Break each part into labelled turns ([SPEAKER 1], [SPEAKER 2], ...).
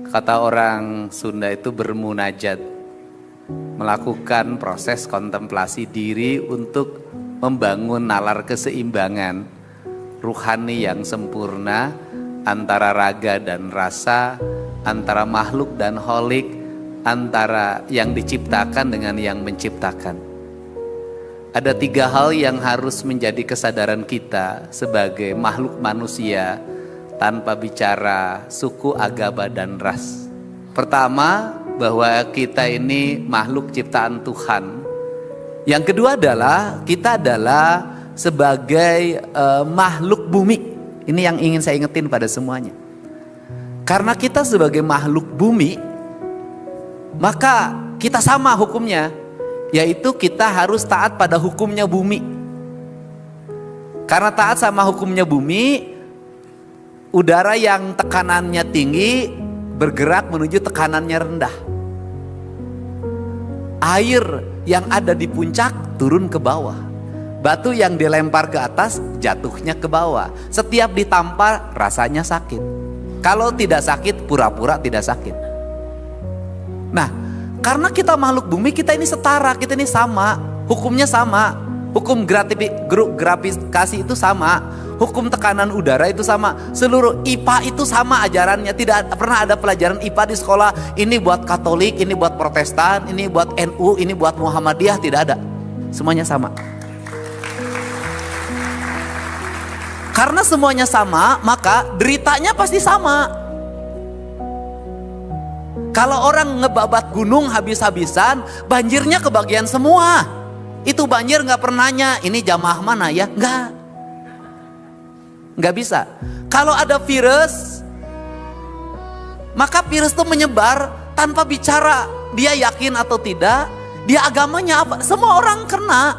[SPEAKER 1] Kata orang Sunda itu bermunajat, melakukan proses kontemplasi diri untuk membangun nalar keseimbangan ruhani yang sempurna antara raga dan rasa, antara makhluk dan holik, antara yang diciptakan dengan yang menciptakan. Ada 3 hal yang harus menjadi kesadaran kita sebagai makhluk manusia tanpa bicara suku, agama, dan ras. Pertama, bahwa kita ini makhluk ciptaan Tuhan. Yang kedua adalah kita adalah sebagai makhluk bumi. Ini yang ingin saya ingetin pada semuanya. Karena kita sebagai makhluk bumi, maka kita sama hukumnya, yaitu kita harus taat pada hukumnya bumi. Karena taat sama hukumnya bumi, udara yang tekanannya tinggi bergerak menuju tekanannya rendah. Air yang ada di puncak turun ke bawah. Batu yang dilempar ke atas jatuhnya ke bawah. Setiap ditampar rasanya sakit. Kalau tidak sakit, pura-pura tidak sakit. Nah, karena kita makhluk bumi, kita ini setara, kita ini sama, hukumnya sama. Hukum gravitasi itu sama, hukum tekanan udara itu sama. Seluruh IPA itu sama ajarannya. Tidak pernah ada pelajaran IPA di sekolah. Ini buat Katolik, ini buat Protestan, ini buat NU, ini buat Muhammadiyah. Tidak ada. Semuanya sama. Karena semuanya sama, maka deritanya pasti sama. Kalau orang ngebabat gunung habis-habisan, banjirnya kebagian semua. Itu banjir gak pernah nanya, ini jamaah mana ya? Nggak bisa. Kalau ada virus, maka virus itu menyebar tanpa bicara dia yakin atau tidak, dia agamanya apa, semua orang kena.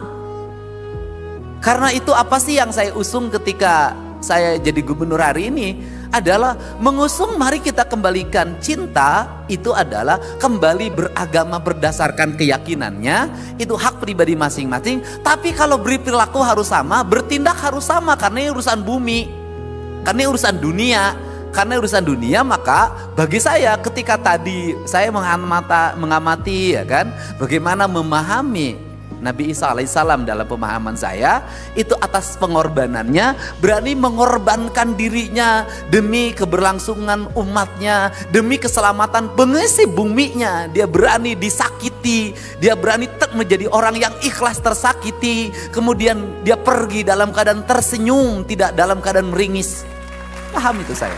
[SPEAKER 1] Karena itu apa sih yang saya usung ketika saya jadi gubernur hari ini adalah mengusung mari kita kembalikan cinta. Itu adalah kembali beragama berdasarkan keyakinannya, itu hak pribadi masing-masing. Tapi kalau berperilaku harus sama, bertindak harus sama, karena ini urusan bumi, karena ini urusan dunia. Karena urusan dunia, maka bagi saya ketika tadi saya mengamati ya kan, bagaimana memahami Nabi Isa alaihissalam dalam pemahaman saya, itu atas pengorbanannya, berani mengorbankan dirinya demi keberlangsungan umatnya, demi keselamatan pengisi buminya. Dia berani disakiti, dia berani menjadi orang yang ikhlas tersakiti, kemudian dia pergi dalam keadaan tersenyum, tidak dalam keadaan meringis. Paham itu saya.